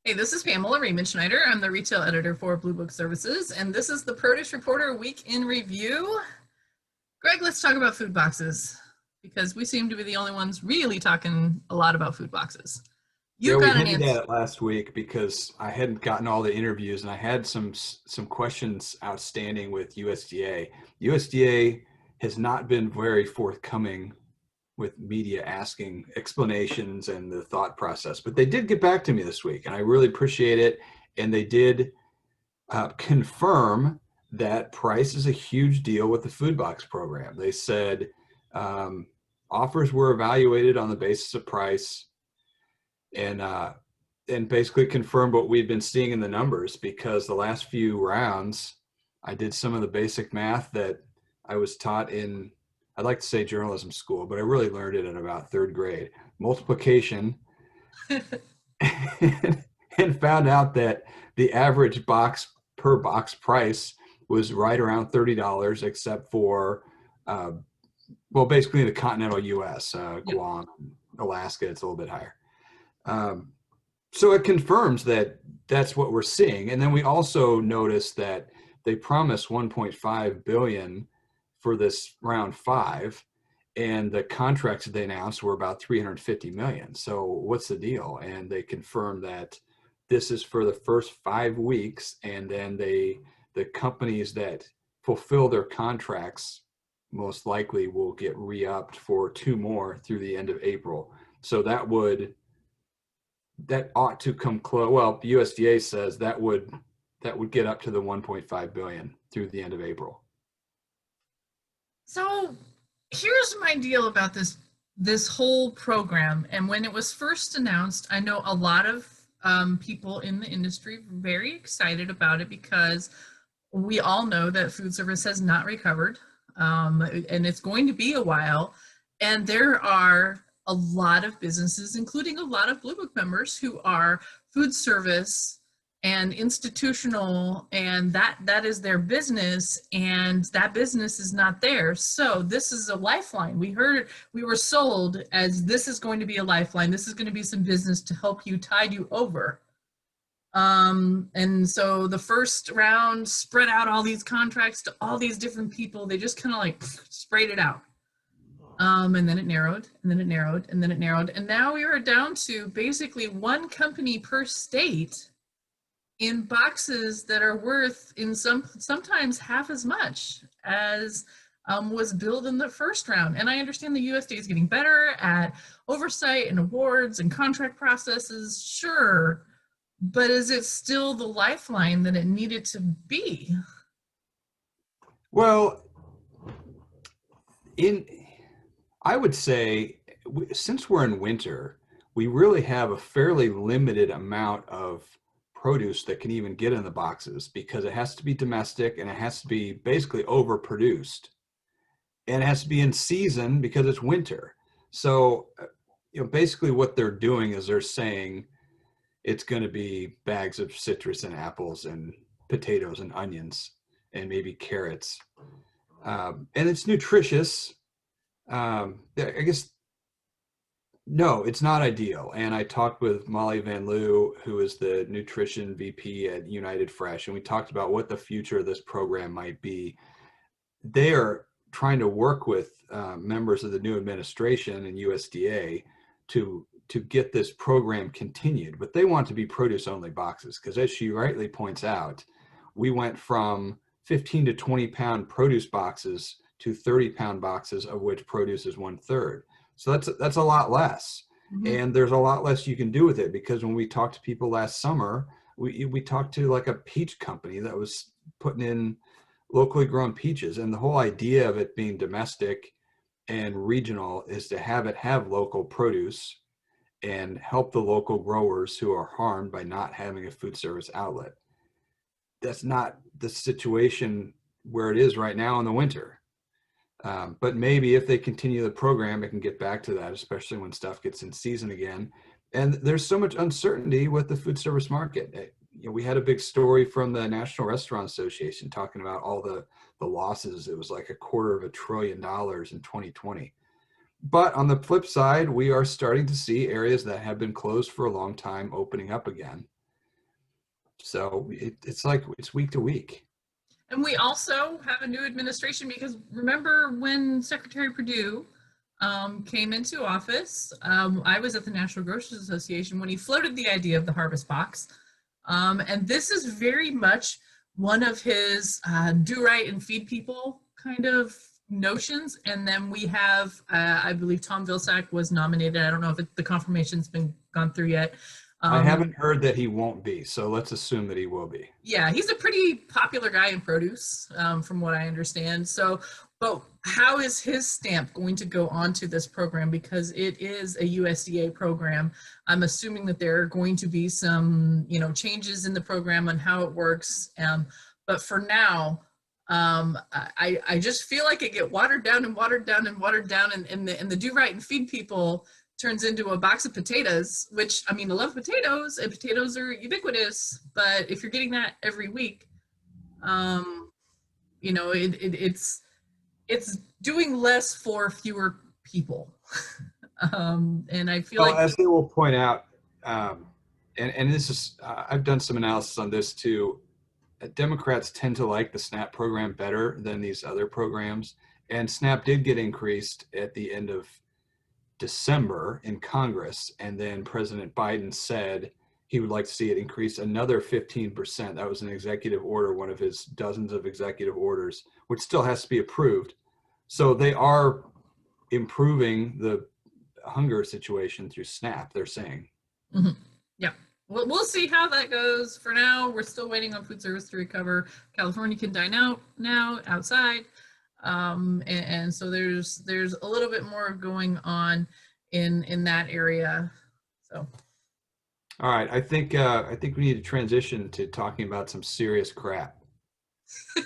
Hey, this is Pamela Schneider. I'm the retail editor for Blue Book Services, and this is the Produce Reporter Week in Review. Greg, let's talk about food boxes because we seem to be the only ones really talking a lot about food boxes. Yeah, You've we got an hinted at answer. it last week because I hadn't gotten all the interviews and I had some questions outstanding with USDA. USDA has not been very forthcoming with media asking explanations and the thought process, but they did get back to me this week, and I really appreciate it. And they did confirm that price is a huge deal with the food box program. They said um, offers were evaluated on the basis of price and basically confirmed what we've been seeing in the numbers, because the last few rounds I did some of the basic math that I was taught in, I'd like to say journalism school, but I really learned it in about third grade, multiplication, and found out that the average box per box price was right around $30, except for, uh, well, basically the continental US, Yep. Guam, Alaska, it's a little bit higher. Um, so it confirms that that's what we're seeing. And then we also noticed that they promised 1.5 billion for this round five, and the contracts that they announced were about 350 million. So what's the deal? And they confirmed that this is for the first 5 weeks, and then the companies that fulfill their contracts most likely will get re-upped for two more through the end of April. So that ought to come close. Well, the USDA says that would get up to the 1.5 billion through the end of April. So here's my deal about this whole program. And when it was first announced, I know a lot of people in the industry were very excited about it because we all know that food service has not recovered, and it's going to be a while. And there are a lot of businesses, including a lot of Blue Book members, who are food service and institutional, and that is their business, and that business is not there. So this is a lifeline. We were sold as this is going to be a lifeline. This is going to be some business to help you, tide you over. And so the first round spread out all these contracts to all these different people. They just kind of like sprayed it out. And then it narrowed, and then it narrowed, and then it narrowed. And now we are down to basically one company per state in boxes that are worth in sometimes half as much as was billed in the first round. And I understand the USDA is getting better at oversight and awards and contract processes, sure, but is it still the lifeline that it needed to be? Well, in I would say, since we're in winter, we really have a fairly limited amount of produce that can even get in the boxes, because it has to be domestic and it has to be basically overproduced, and it has to be in season because it's winter. So, basically what they're doing is they're saying it's going to be bags of citrus and apples and potatoes and onions and maybe carrots. And it's nutritious. I guess no, it's not ideal. And I talked with Molly Van Loo, who is the nutrition VP at United Fresh, and we talked about what the future of this program might be. They are trying to work with members of the new administration and USDA to get this program continued, but they want to be produce only boxes, because as she rightly points out, we went from 15 to 20 pound produce boxes to 30-pound boxes, of which produce is 1/3. So that's a lot less. Mm-hmm. And there's a lot less you can do with it, because when we talked to people last summer, we talked to like a peach company that was putting in locally grown peaches, and the whole idea of it being domestic and regional is to have it have local produce and help the local growers who are harmed by not having a food service outlet. That's not the situation where it is right now in the winter. But maybe if they continue the program, it can get back to that, especially when stuff gets in season again. And there's so much uncertainty with the food service market. We had a big story from the National Restaurant Association talking about all the losses. It was like $250 billion in 2020. But on the flip side, we are starting to see areas that have been closed for a long time opening up again. So it's like it's week to week. And we also have a new administration because remember when Secretary Perdue came into office, I was at the National Grocers Association when he floated the idea of the harvest box. And this is very much one of his do right and feed people kind of notions. And then we have, I believe Tom Vilsack was nominated. I don't know if the confirmation's been gone through yet. I haven't heard that he won't be, so let's assume that he will be. Yeah, he's a pretty popular guy in produce, from what I understand. So, but how is his stamp going to go onto this program? Because it is a USDA program. I'm assuming that there are going to be some, changes in the program on how it works. But for now, I just feel like it get watered down and watered down and watered down, and the do right and feed people turns into a box of potatoes, which, I mean, I love potatoes and potatoes are ubiquitous, but if you're getting that every week, it's doing less for fewer people. And I feel like, As they will point out, and this is, I've done some analysis on this too. Democrats tend to like the SNAP program better than these other programs. And SNAP did get increased at the end of December in Congress, and then President Biden said he would like to see it increase another 15%. That was an executive order, one of his dozens of executive orders, which still has to be approved. So they are improving the hunger situation through SNAP, they're saying. mm-hmm. Yeah. We'll see how that goes. For now, we're still waiting on food service to recover. California can dine out now outside. And so there's a little bit more going on in that area. So, all right, I think we need to transition to talking about some serious crap. we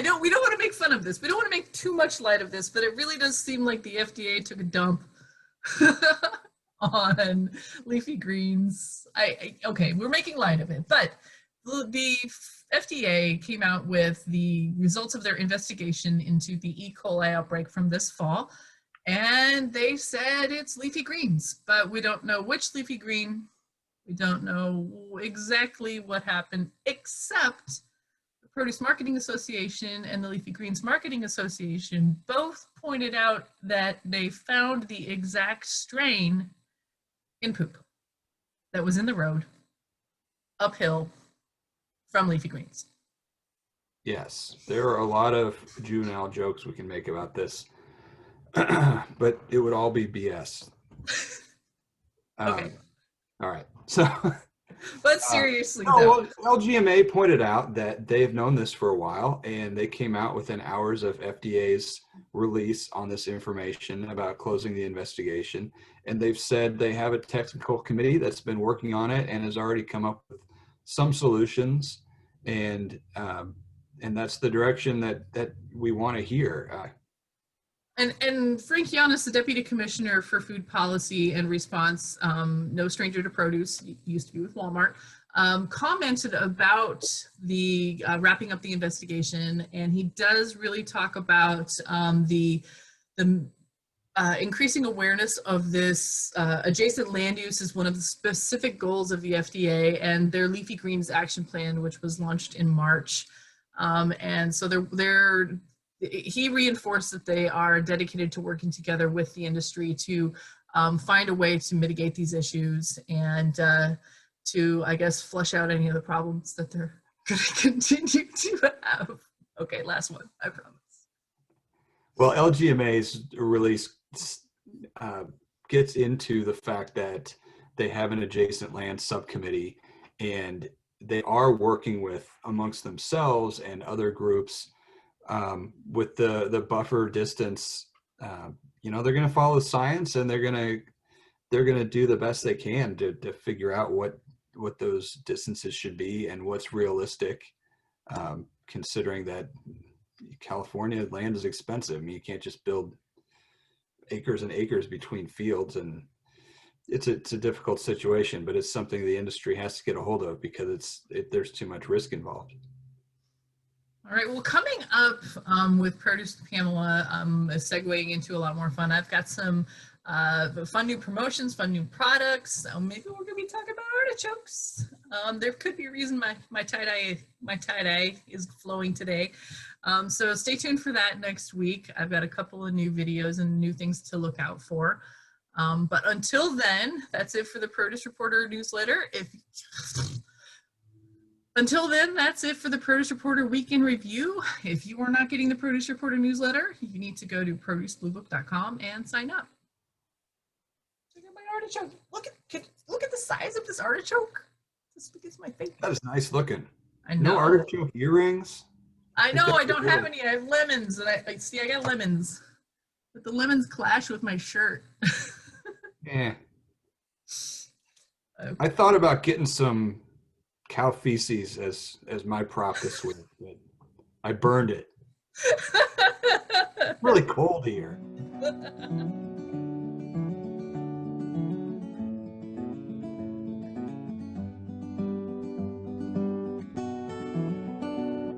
don't want to make fun of this. We don't want to make too much light of this, but it really does seem like the FDA took a dump on leafy greens. Okay, we're making light of it, but the FDA came out with the results of their investigation into the E. coli outbreak from this fall, and they said it's leafy greens, but we don't know which leafy green. We don't know exactly what happened, except the Produce Marketing Association and the Leafy Greens Marketing Association both pointed out that they found the exact strain in poop that was in the road uphill from leafy greens. Yes, there are a lot of juvenile jokes we can make about this, but it would all be BS. Okay. All right. So, but seriously, though. Well, LGMA pointed out that they've known this for a while, and they came out within hours of FDA's release on this information about closing the investigation. And they've said they have a technical committee that's been working on it and has already come up with some solutions. And that's the direction that we want to hear. And Frank Giannis, the Deputy Commissioner for Food Policy and Response, no stranger to produce, used to be with Walmart, commented about the wrapping up the investigation, and he does really talk about the increasing awareness of this adjacent land use is one of the specific goals of the FDA and their Leafy Greens Action Plan, which was launched in March. And so he reinforced that they are dedicated to working together with the industry to find a way to mitigate these issues and to, I guess, flush out any of the problems that they're going to continue to have. Okay, last one, I promise. Well, LGMA's release gets into the fact that they have an adjacent land subcommittee, and they are working with amongst themselves and other groups with the buffer distance. They're going to follow science, and they're going to do the best they can to figure out what those distances should be and what's realistic, considering that California land is expensive. I mean, you can't just build acres and acres between fields, and it's a difficult situation, but it's something the industry has to get a hold of because there's too much risk involved. All right, well, coming up with Produce to Pamela, segueing into a lot more fun. I've got some fun new promotions, fun new products. Maybe we're going to be talking about artichokes. There could be a reason my tie-dye is flowing today. So stay tuned for that next week. I've got a couple of new videos and new things to look out for. But until then, that's it for the Produce Reporter newsletter. Until then, that's it for the Produce Reporter Weekend Review. If you are not getting the Produce Reporter newsletter, you need to go to producebluebook.com and sign up. Look at my artichoke. Look at the size of this artichoke. This is my face. That is nice looking. I know. No artichoke earrings. I know. I don't have any. I have lemons, and I see. I got lemons, but the lemons clash with my shirt. Yeah. Okay. I thought about getting some cow feces as my prop this week, but I burned it. It's really cold here.